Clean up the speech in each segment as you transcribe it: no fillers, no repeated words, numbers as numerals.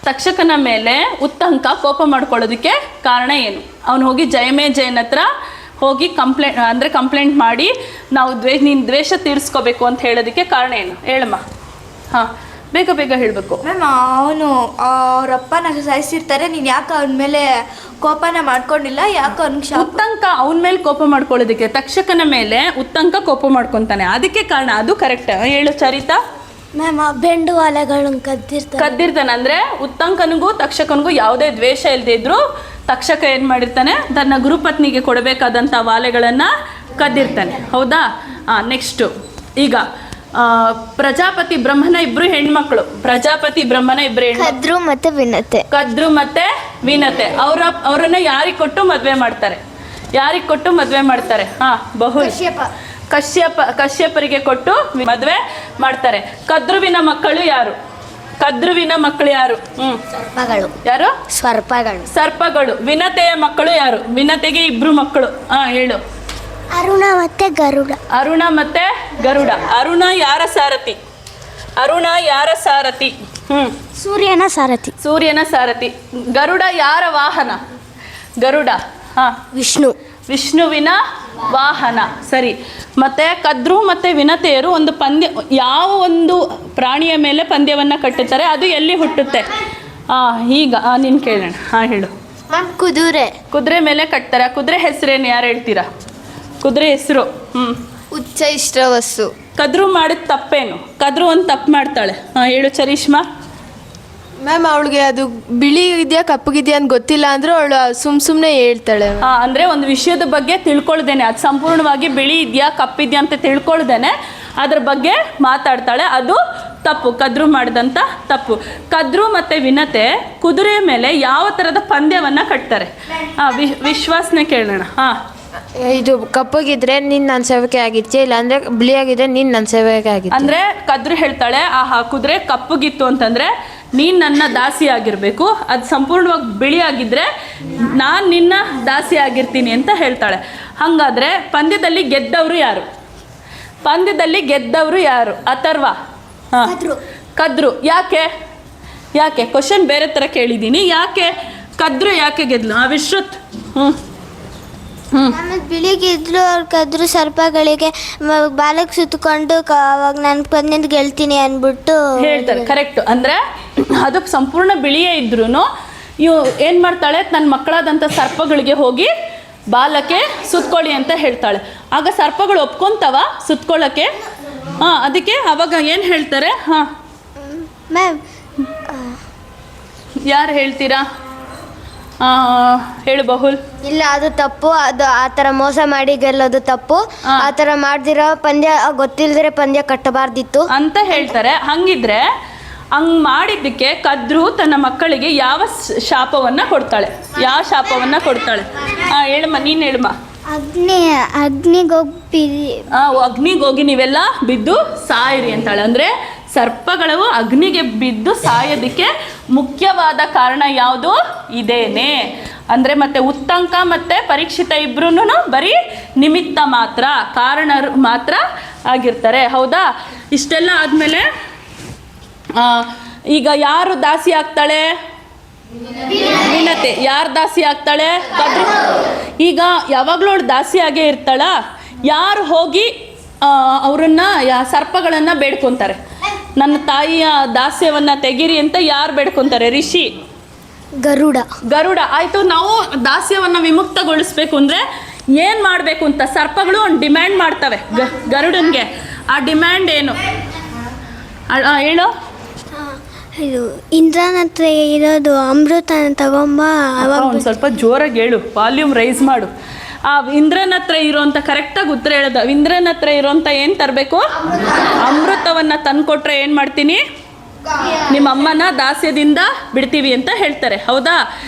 ತಕ್ಷಕನ ಮೇಲೆ ಉತ್ತಂಕ ಕೋಪ ಮಾಡ್ಕೊಳ್ಳೋದಕ್ಕೆ ಕಾರಣ ಏನು? ಅವನು ಹೋಗಿ ಜಯಮೇಜಯನ ಹತ್ರ ಹೋಗಿ ಕಂಪ್ಲೇಂಟ್ ಮಾಡಿ ನಾವು ನೀನು ದ್ವೇಷ ತೀರಿಸ್ಕೋಬೇಕು ಅಂತ ಹೇಳೋದಕ್ಕೆ ಕಾರಣ ಏನು ಹೇಳಮ್ಮ? ಹಾಂ, ಬೇಗ ಬೇಗ ಹೇಳಬೇಕು. ಮ್ಯಾಮ್, ಅವನು ಅವರಪ್ಪನ ಸಾಯಿಸಿರ್ತಾರೆ, ನೀನು ಯಾಕೆ ಅವನ ಮೇಲೆ ಕೋಪನ ಮಾಡ್ಕೊಂಡಿಲ್ಲ? ಯಾಕೆ ಅವ್ನಿಗೆ ಉತ್ತಂಕ ಅವನ ಮೇಲೆ ಕೋಪ ಮಾಡ್ಕೊಳ್ಳೋದಕ್ಕೆ, ತಕ್ಷಕನ ಮೇಲೆ ಉತ್ತಂಕ ಕೋಪ ಮಾಡ್ಕೊತಾನೆ, ಅದಕ್ಕೆ ಕಾರಣ. ಅದು ಕರೆಕ್ಟ್. ಹೇಳು ಚರಿತಾ. ಮ್ಯಾಮ್, ಬೆಂಡು ವಾಲೆಗಳನ್ನು ಕದ್ದಿರ್ತಾನೆ. ಅಂದರೆ ಉತ್ತಂಕನಿಗೂ ತಕ್ಷಕನಿಗೂ ಯಾವುದೇ ದ್ವೇಷ ಇಲ್ಲದೆ ಇದ್ರೂ ತಕ್ಷಕ ಏನು ಮಾಡಿರ್ತಾನೆ, ತನ್ನ ಗುರುಪತ್ನಿಗೆ ಕೊಡಬೇಕಾದಂಥ ವಾಲೆಗಳನ್ನು ಕದ್ದಿರ್ತಾನೆ. ಹೌದಾ? ನೆಕ್ಸ್ಟು ಈಗ ಪ್ರಜಾಪತಿ ಬ್ರಹ್ಮನ ಇಬ್ರು ಹೆಣ್ಮಕ್ಳು. ಪ್ರಜಾಪತಿ ಬ್ರಹ್ಮನ ಇಬ್ರು ಕದ್ರು ಮತ್ತೆ ವಿನತೆ. ಕದ್ರು ಮತ್ತೆ ವಿನತೆ ಅವರನ್ನ ಯಾರಿಗೆ ಕೊಟ್ಟು ಮದುವೆ ಮಾಡ್ತಾರೆ? ಯಾರಿಗೆ ಕೊಟ್ಟು ಮದುವೆ ಮಾಡ್ತಾರೆ? ಬಹು ಕಶ್ಯಪರಿಗೆ ಕೊಟ್ಟು ಮದುವೆ ಮಾಡ್ತಾರೆ. ಕದ್ರುವಿನ ಮಕ್ಕಳು ಯಾರು? ಕದ್ರುವಿನ ಮಕ್ಕಳು ಯಾರು? ಯಾರು? ಸರ್ಪಗಳು. ವಿನತೆಯ ಮಕ್ಕಳು ಯಾರು? ವಿನತೆಗೆ ಇಬ್ರು ಮಕ್ಕಳು. ಹೇಳು. ಅರುಣ ಮತ್ತೆ ಗರುಡ. ಅರುಣ ಯಾರ ಸಾರಥಿ? ಸೂರ್ಯನ ಸಾರಥಿ. ಗರುಡ ಯಾರ ವಾಹನ? ಗರುಡ ವಿಷ್ಣುವಿನ ವಾಹನ. ಸರಿ. ಮತ್ತೆ ಕದ್ರು ಮತ್ತೆ ವಿನತೆಯರು ಒಂದು ಪಂದ್ಯ, ಯಾವ ಒಂದು ಪ್ರಾಣಿಯ ಮೇಲೆ ಪಂದ್ಯವನ್ನು ಕಟ್ಟುತ್ತಾರೆ? ಅದು ಎಲ್ಲಿ ಹುಟ್ಟುತ್ತೆ? ಈಗ ನೀನು ಕೇಳೋಣ. ಹೇಳು. ಕುದುರೆ ಮೇಲೆ ಕಟ್ತಾರೆ. ಕುದುರೆ ಹೆಸರೇನು? ಯಾರು ಹೇಳ್ತೀರಾ? ಕುದುರೆ ಹೆಸರು ಉಚ್ಚ ಇಷ್ಟವಸ್ತು. ಕದ್ರು ಮಾಡಿದ ತಪ್ಪೇನು? ಕದ್ರು ಒಂದು ತಪ್ಪು ಮಾಡ್ತಾಳೆ. ಹೇಳು ಚರೀಶ್ಮಾ. ಮ್ಯಾಮ್, ಅವಳಿಗೆ ಅದು ಬಿಳಿ ಇದೆಯಾ ಕಪ್ಪಗಿದೆಯಾ ಅಂತ ಗೊತ್ತಿಲ್ಲ ಅಂದ್ರೆ ಅವಳು ಸುಮ್ಮನೆ ಹೇಳ್ತಾಳೆ. ಅಂದರೆ ಒಂದು ವಿಷಯದ ಬಗ್ಗೆ ತಿಳ್ಕೊಳ್ದೇನೆ, ಅದು ಸಂಪೂರ್ಣವಾಗಿ ಬಿಳಿ ಇದೆಯಾ ಕಪ್ಪಿದ್ಯಾ ಅಂತ ತಿಳ್ಕೊಳ್ದೇನೆ ಅದ್ರ ಬಗ್ಗೆ ಮಾತಾಡ್ತಾಳೆ. ಅದು ತಪ್ಪು, ಕದ್ರು ಮಾಡಿದಂಥ ತಪ್ಪು. ಕದ್ರು ಮತ್ತು ವಿನತೆ ಕುದುರೆ ಮೇಲೆ ಯಾವ ಥರದ ಪಂದ್ಯವನ್ನು ಕಟ್ತಾರೆ? ವಿಶ್ವಾಸನೆ ಕೇಳೋಣ. ಇದು ಕಪ್ಪಗಿದ್ರೆ ನೀನು ನನ್ನ ಸೇವಕೆ ಆಗಿರ್ತೀಯ, ಇಲ್ಲ ಅಂದ್ರೆ ಬಿಳಿಯಾಗಿದ್ರೆ ನೀನು ನನ್ನ ಸೇವಕೆ ಆಗಿರ್ತೀಯ. ಅಂದರೆ ಕದ್ರು ಹೇಳ್ತಾಳೆ, ಕುದುರೆ ಕಪ್ಪಗಿತ್ತು ಅಂತಂದರೆ ನೀನು ನನ್ನ ದಾಸಿ ಆಗಿರಬೇಕು, ಅದು ಸಂಪೂರ್ಣವಾಗಿ ಬಿಳಿಯಾಗಿದ್ದರೆ ನಾನು ನಿನ್ನ ದಾಸಿ ಆಗಿರ್ತೀನಿ ಅಂತ ಹೇಳ್ತಾಳೆ. ಹಾಗಾದರೆ ಪಂದ್ಯದಲ್ಲಿ ಗೆದ್ದವರು ಯಾರು? ಅಥರ್ವ. ಕದ್ರು. ಯಾಕೆ ಕ್ವಶನ್ ಬೇರೆ ಥರ ಕೇಳಿದ್ದೀನಿ. ಯಾಕೆ ಕದ್ರು ಯಾಕೆ ಗೆದ್ಲು? ವಿಶ್ರುತ್. ಬಿಳಿಗಿದ್ರು ಅವ್ರು ಕದ್ರು ಸರ್ಪಗಳಿಗೆ ಬಾಲಕ್ಕೆ ಸುತ್ತಕೊಂಡು ಅವಾಗ ನಾನು ಪಂದ್ಯದ ಗೆಲ್ತೀನಿ ಅಂದ್ಬಿಟ್ಟು ಹೇಳ್ತಾರೆ. ಕರೆಕ್ಟ್. ಅಂದರೆ ಅದು ಸಂಪೂರ್ಣ ಬಿಳಿಯೇ ಇದ್ರೂ ಇವು ಏನು ಮಾಡ್ತಾಳೆ, ತನ್ನ ಮಕ್ಕಳಾದಂಥ ಸರ್ಪಗಳಿಗೆ ಹೋಗಿ ಬಾಲಕ್ಕೆ ಸುತ್ಕೊಳ್ಳಿ ಅಂತ ಹೇಳ್ತಾಳೆ. ಆಗ ಸರ್ಪಗಳು ಒಪ್ಕೊಂತವ ಸುತ್ಕೊಳ್ಳೋಕ್ಕೆ? ಅದಕ್ಕೆ ಅವಾಗ ಏನು ಹೇಳ್ತಾರೆ? ಮ್ಯಾಮ್, ಯಾರು ಹೇಳ್ತೀರಾ? ಹೇಳು ಬಹುಲ್. ಇಲ್ಲ, ಅದು ತಪ್ಪು. ಅದು ಆ ಥರ ಮೋಸ ಮಾಡಿ ಗೆಲ್ಲೋದು ತಪ್ಪು. ಆ ಥರ ಮಾಡ್ದಿರೋ ಪಂದ್ಯ, ಗೊತ್ತಿಲ್ದಿರೋ ಪಂದ್ಯ ಕಟ್ಟಬಾರ್ದಿತ್ತು ಅಂತ ಹೇಳ್ತಾರೆ. ಹಂಗಿದ್ರೆ ಹಂಗೆ ಮಾಡಿದ್ದಕ್ಕೆ ಕದ್ರು ತನ್ನ ಮಕ್ಕಳಿಗೆ ಯಾವ ಶಾಪವನ್ನು ಕೊಡ್ತಾಳೆ? ಹೇಳಮ್ಮ, ನೀನು ಹೇಳಮ್ಮ. ಅಗ್ನಿಗೋಗಿ ನೀವೆಲ್ಲ ಬಿದ್ದು ಸಾಯಿರಿ ಅಂತಾಳೆ. ಅಂದರೆ ಸರ್ಪಗಳು ಅಗ್ನಿಗೆ ಬಿದ್ದು ಸಾಯೋದಕ್ಕೆ ಮುಖ್ಯವಾದ ಕಾರಣ ಯಾವುದು? ಇದೇನೆ. ಅಂದರೆ ಮತ್ತೆ ಉತ್ತಂಕ ಮತ್ತು ಪರೀಕ್ಷಿತ ಇಬ್ರು ಬರೀ ನಿಮಿತ್ತ ಮಾತ್ರ, ಕಾರಣರು ಮಾತ್ರ ಆಗಿರ್ತಾರೆ. ಹೌದಾ? ಇಷ್ಟೆಲ್ಲ ಆದಮೇಲೆ ಈಗ ಯಾರು ದಾಸಿ ಆಗ್ತಾಳೆ? ವಿನತೆ. ಯಾರು ದಾಸಿ ಆಗ್ತಾಳೆ? ಕದ್ರು. ಈಗ ಯಾವಾಗಲೂ ದಾಸಿ ಆಗೇ ಇರ್ತಾಳ? ಯಾರು ಹೋಗಿ ಅವರನ್ನು ಸರ್ಪಗಳನ್ನು ಬೇಡ್ಕೊತಾರೆ? ನನ್ನ ತಾಯಿಯ ದಾಸ್ಯವನ್ನು ತೆಗೀರಿ ಅಂತ ಯಾರು ಬೇಡ್ಕೊತಾರೆ? ಋಷಿ ಗರುಡ. ಆಯಿತು, ನಾವು ದಾಸ್ಯವನ್ನು ವಿಮುಕ್ತಗೊಳಿಸ್ಬೇಕು ಅಂದರೆ ಏನು ಮಾಡಬೇಕು ಅಂತ ಸರ್ಪಗಳು ಒಂದು ಡಿಮ್ಯಾಂಡ್ ಮಾಡ್ತವೆ ಗರುಡನಿಗೆ. ಆ ಡಿಮ್ಯಾಂಡ್ ಏನು ಹೇಳು? ಇದು ಇಂದ್ರನ ಹತ್ರ ಇರೋದು ಅಮೃತನ ತಗೊಂಬ. ಒಂದು ಸ್ವಲ್ಪ ಜೋರಾಗಿ ಹೇಳು, ವಾಲ್ಯೂಮ್ ರೈಸ್ ಮಾಡು. ಆ ಇಂದ್ರನ ಹತ್ರ ಇರೋಂಥ ಕರೆಕ್ಟಾಗಿ ಉತ್ತರ ಹೇಳೋದು. ಇಂದ್ರನ ಹತ್ರ ಇರೋಂಥ ಏನು ತರಬೇಕು? ಅಮೃತವನ್ನು ತಂದುಕೊಟ್ರೆ ಏನು ಮಾಡ್ತೀನಿ? ನಿಮ್ಮ ಅಮ್ಮನ ದಾಸ್ಯದಿಂದ ಬಿಡ್ತೀವಿ ಅಂತ ಹೇಳ್ತಾರೆ. ಹೌದಾ?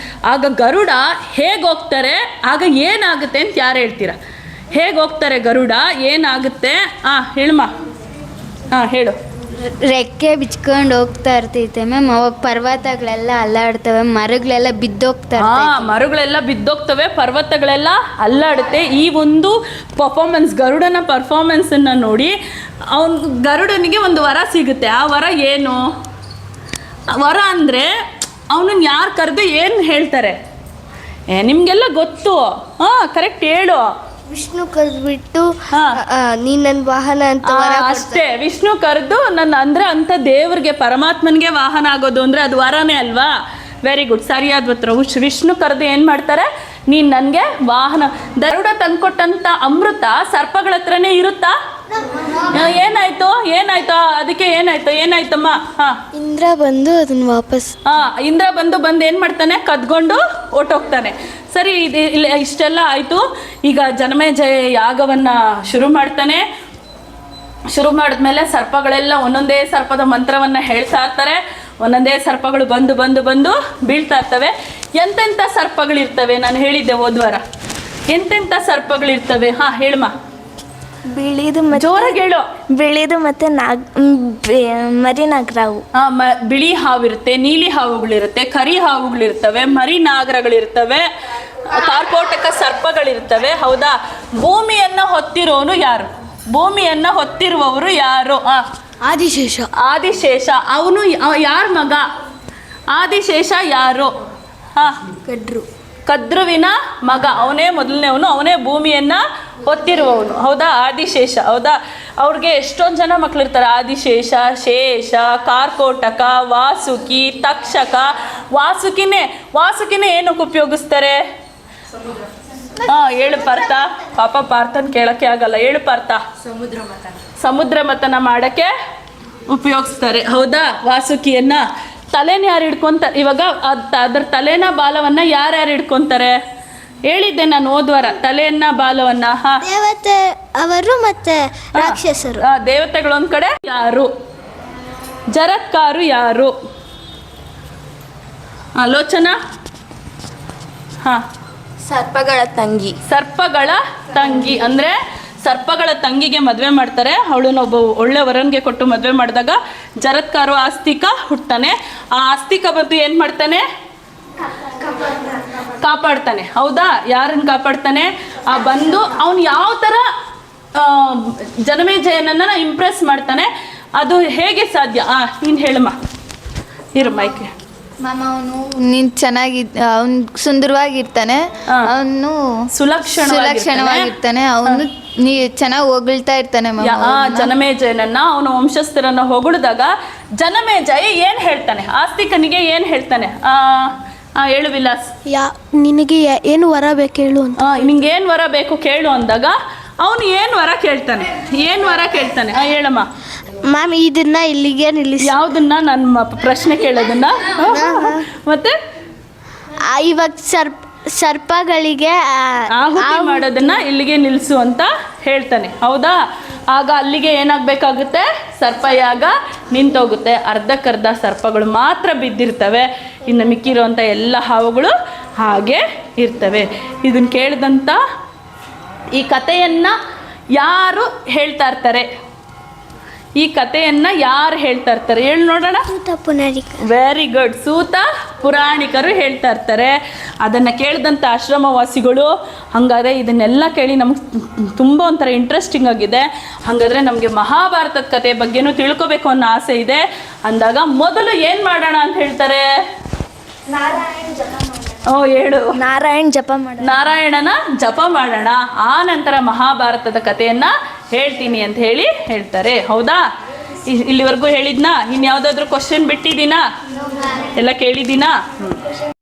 ಆಗ ಗರುಡ ಹೇಗೆ ಹೋಗ್ತಾರೆ? ಆಗ ಏನಾಗುತ್ತೆ ಅಂತ ಯಾರು ಹೇಳ್ತೀರಾ? ಹೇಗೆ ಹೋಗ್ತಾರೆ ಗರುಡ? ಏನಾಗುತ್ತೆ? ಹೇಳಮ್ಮ. ಹೇಳು. ರೆಕ್ಕೆ ಬಿಚ್ಕೊಂಡು ಹೋಗ್ತಾ ಇರ್ತೈತೆ ಮ್ಯಾಮ್. ಅವಾಗ ಪರ್ವತಗಳೆಲ್ಲ ಅಲ್ಲಾಡ್ತವೆ, ಮರಗಳೆಲ್ಲ ಬಿದ್ದೋಗ್ತವೆ. ಮರಗಳೆಲ್ಲ ಬಿದ್ದೋಗ್ತವೆ, ಪರ್ವತಗಳೆಲ್ಲ ಅಲ್ಲಾಡುತ್ತೆ. ಈ ಒಂದು ಪರ್ಫಾರ್ಮೆನ್ಸ್, ಗರುಡನ ಪರ್ಫಾರ್ಮೆನ್ಸನ್ನು ನೋಡಿ ಗರುಡನಿಗೆ ಒಂದು ವರ ಸಿಗುತ್ತೆ. ಆ ವರ ಏನು? ವರ ಅಂದರೆ ಅವನನ್ನ ಯಾರು ಕರೆದು ಏನು ಹೇಳ್ತಾರೆ? ನಿಮಗೆಲ್ಲ ಗೊತ್ತು. ಹಾಂ, ಕರೆಕ್ಟ್ ಹೇಳು. ವಿಷ್ಣು ಕರೆದ್ಬಿಟ್ಟು ಹಾ. ನೀನ್ ನನ್ನ ವಾಹನ ಅಂತ ವರ ಕೊಡ್ತಾನೆ. ಅಷ್ಟೇ, ವಿಷ್ಣು ಕರೆದು ನನ್ನ ಅಂದರೆ ಅಂಥ ದೇವ್ರಿಗೆ ಪರಮಾತ್ಮನಿಗೆ ವಾಹನ ಆಗೋದು ಅಂದರೆ ಅದು ವರನೇ ಅಲ್ವಾ? ವೆರಿ ಗುಡ್, ಸರಿಯಾದ ಉತ್ತರ. ವಿಷ್ಣು ಕರೆದು ಏನು ಮಾಡ್ತಾರೆ? ನೀನು ನನಗೆ ವಾಹನ. ಗರುಡ ತಂದ್ಕೊಟ್ಟಂಥ ಅಮೃತ ಸರ್ಪಗಳ ಹತ್ರನೇ ಇರುತ್ತಾ? ಏನಾಯ್ತು ಅದಕ್ಕೆ ಏನಾಯ್ತಮ್ಮ? ಹಾಂ, ಇಂದ್ರ ಬಂದು ಅದನ್ನ ವಾಪಸ್ ಇಂದ್ರ ಬಂದು ಏನು ಮಾಡ್ತಾನೆ? ಕದ್ಕೊಂಡು ಹೊರ್ಟೋಗ್ತಾನೆ. ಸರಿ, ಇಷ್ಟೆಲ್ಲ ಆಯಿತು. ಈಗ ಜನಮೇಜಯ ಯಾಗವನ್ನು ಶುರು ಮಾಡ್ತಾನೆ. ಶುರು ಮಾಡಿದ್ಮೇಲೆ ಸರ್ಪಗಳೆಲ್ಲ ಒಂದೊಂದೇ ಸರ್ಪದ ಮಂತ್ರವನ್ನು ಹೇಳ್ತಾ ಇರ್ತಾರೆ. ಒಂದೊಂದೇ ಸರ್ಪಗಳು ಬಂದು ಬೀಳ್ತಾ ಇರ್ತವೆ. ಎಂತೆಂಥ ಸರ್ಪಗಳಿರ್ತವೆ? ನಾನು ಹೇಳಿದ್ದೆ ಹೋದ್ವಾರ. ಎಂತೆಂಥ ಸರ್ಪಗಳಿರ್ತವೆ? ಹಾಂ, ಹೇಳಮ್ಮ. ಬಿಳಿದು ಜೋರಾಗಿ ಹೇಳು. ಬಿಳಿದು ಮತ್ತೆ ಮರಿ ನಾಗರಾವು. ಬಿಳಿ ಹಾವಿರುತ್ತೆ, ನೀಲಿ ಹಾವುಗಳಿರುತ್ತೆ, ಕರಿ ಹಾವುಗಳಿರ್ತವೆ, ಮರಿ ನಾಗರಗಳಿರ್ತವೆ, ಕಾರ್ಕೋಟಕ ಸರ್ಪಗಳಿರ್ತವೆ. ಹೌದಾ? ಭೂಮಿಯನ್ನು ಹೊತ್ತಿರೋನು ಯಾರು? ಭೂಮಿಯನ್ನು ಹೊತ್ತಿರುವವರು ಯಾರು? ಆದಿಶೇಷ. ಅವನು ಯಾರ ಮಗ? ಆದಿಶೇಷ ಯಾರು? ಕದ್ರುವಿನ ಮಗ. ಅವನೇ ಮೊದಲನೇವನು, ಅವನೇ ಭೂಮಿಯನ್ನು ಹೊತ್ತಿರುವವನು. ಹೌದಾ? ಆದಿಶೇಷ. ಹೌದಾ? ಅವ್ರಿಗೆ ಎಷ್ಟೊಂದು ಜನ ಮಕ್ಕಳಿರ್ತಾರೆ. ಆದಿಶೇಷ, ಶೇಷ, ಕಾರ್ಕೋಟಕ, ವಾಸುಕಿ, ತಕ್ಷಕ. ವಾಸುಕಿನೇ ಏನಕ್ಕೆ ಉಪಯೋಗಿಸ್ತಾರೆ? ಹೇಳು ಪಾರ್ಥ. ಪಾಪ ಪಾರ್ಥನ್ ಕೇಳಕ್ಕೆ ಆಗಲ್ಲ. ಹೇಳು ಪಾರ್ಥ. ಸಮುದ್ರ ಮಥನ ಮಾಡೋಕ್ಕೆ ಉಪಯೋಗಿಸ್ತಾರೆ. ಹೌದಾ? ವಾಸುಕಿಯನ್ನ. ತಲೆನ ಯಾರು ಹಿಡ್ಕೊಂತಾರೆ? ಇವಾಗ ಅದ್ರ ತಲೆನ ಬಾಲವನ್ನು ಯಾರ್ಯಾರು ಹಿಡ್ಕೊಂತಾರೆ? ಹೇಳಿದ್ದೆ ನಾನು ಹೋದ್ವಾರ. ತಲೆಯನ್ನ ಬಾಲವನ್ನ. ದೇವತೆ ಅವರು ಮತ್ತೆ ರಾಕ್ಷಸರು. ದೇವತೆಗಳೊಂದ್ ಕಡೆ ಯಾರು? ಜರತ್ಕಾರು ಯಾರು? ಆಲೋಚನಾ. ಹಾ, ಸರ್ಪಗಳ ತಂಗಿ. ಅಂದರೆ ಸರ್ಪಗಳ ತಂಗಿಗೆ ಮದುವೆ ಮಾಡ್ತಾರೆ. ಅವಳನ್ನ ಒಬ್ಬ ಒಳ್ಳೆ ವರನ್ಗೆ ಕೊಟ್ಟು ಮದುವೆ ಮಾಡಿದಾಗ ಜರತ್ಕಾರು ಆಸ್ತಿಕ ಹುಟ್ತಾನೆ. ಆ ಆಸ್ತಿಕ ಬಂದು ಏನು ಮಾಡ್ತಾನೆ? ಕಾಪಾಡ್ತಾನೆ. ಹೌದಾ? ಯಾರನ್ನು ಕಾಪಾಡ್ತಾನೆ? ಬಂದು ಅವನು ಯಾವ ಥರ ಜನಮೇಜಯನನ್ನ ಇಂಪ್ರೆಸ್ ಮಾಡ್ತಾನೆ? ಅದು ಹೇಗೆ ಸಾಧ್ಯ? ನೀನು ಹೇಳಮ್ಮ. ಇರು ಮೈಕೆ. ಮಾಮ, ಅವನು ನೀನು ಅವನು ಸುಂದರವಾಗಿರ್ತಾನೆ, ಅವನು ಸುಲಕ್ಷಣವಾಗಿರ್ತಾನೆ, ಅವನು ಚೆನ್ನಾಗಿ ಹೊಗಳ್ತಾ ಇರ್ತಾನೆ. ಜನಮೇಜಯನನ್ನ, ಅವನ ವಂಶಸ್ಥರನ್ನ ಹೊಗಳಿದಾಗ ಜನಮೇಜಯ ಏನು ಹೇಳ್ತಾನೆ? ಆಸ್ತಿಕನಿಗೆ ಏನು ಹೇಳ್ತಾನೆ? ಹೇಳು ವಿಲಾಸ್. ನಿನಗೆ ಏನು ವರ ಬೇಕು ಹೇಳು ಅಂತ. ನಿಂಗೆ ಏನು ವರ ಬೇಕು ಕೇಳು ಅಂದಾಗ ಅವನು ಏನು ವರ ಕೇಳ್ತಾನೆ? ಹೇಳಮ್ಮ. ಮ್ಯಾಮ್, ಇದನ್ನ ಇಲ್ಲಿಗೆ ನಿಲ್ಲಿಸಿ. ಯಾವುದನ್ನ? ನನ್ನ ಪ್ರಶ್ನೆ ಕೇಳೋದನ್ನ. ಮತ್ತೆ ಇವಾಗ ಸರ್ಪಗಳಿಗೆ ಆಹುತಿ ಮಾಡೋದನ್ನ ಇಲ್ಲಿಗೆ ನಿಲ್ಲಿಸು ಅಂತ ಹೇಳ್ತಾನೆ. ಹೌದಾ? ಆಗ ಅಲ್ಲಿಗೆ ಏನಾಗಬೇಕಾಗುತ್ತೆ? ಸರ್ಪಯಾಗ ನಿಂತೋಗುತ್ತೆ. ಅರ್ಧಕ್ಕರ್ಧ ಸರ್ಪಗಳು ಮಾತ್ರ ಬಿದ್ದಿರ್ತವೆ. ಇನ್ನು ಮಿಕ್ಕಿರುವಂಥ ಎಲ್ಲ ಹಾವುಗಳು ಹಾಗೆ ಇರ್ತವೆ. ಇದನ್ನು ಕೇಳಿದಂಥ ಈ ಕಥೆಯನ್ನು ಯಾರು ಹೇಳ್ತಾ ಇರ್ತಾರೆ? ಹೇಳಿ ನೋಡೋಣ. Very good. ಸೂತ ಪುರಾಣಿಕರು ಹೇಳ್ತಾ ಇರ್ತಾರೆ. ಅದನ್ನು ಕೇಳಿದಂಥ ಆಶ್ರಮವಾಸಿಗಳು, ಹಾಗಾದರೆ ಇದನ್ನೆಲ್ಲ ಕೇಳಿ ನಮ್ಗೆ ತುಂಬ ಒಂಥರ ಇಂಟ್ರೆಸ್ಟಿಂಗ್ ಆಗಿದೆ. ಹಾಗಾದರೆ ನಮಗೆ ಮಹಾಭಾರತದ ಕಥೆ ಬಗ್ಗೆನೂ ತಿಳ್ಕೊಬೇಕು ಅನ್ನೋ ಆಸೆ ಇದೆ ಅಂದಾಗ ಮೊದಲು ಏನು ಮಾಡೋಣ ಅಂತ ಹೇಳ್ತಾರೆ? ಹೇಳು. ನಾರಾಯಣನ ಜಪ ಮಾಡೋಣ, ಆ ನಂತರ ಮಹಾಭಾರತದ ಕಥೆಯನ್ನು ಹೇಳ್ತೀನಿ ಅಂತ ಹೇಳ್ತಾರೆ. ಹೌದಾ? ಇಲ್ಲಿವರೆಗೂ ಹೇಳಿದ್ನಾ? ಇನ್ಯಾವುದಾದ್ರೂ ಕ್ವಶನ್ ಬಿಟ್ಟಿದ್ದೀನಾ? ಎಲ್ಲ ಕೇಳಿದ್ದೀನಾ?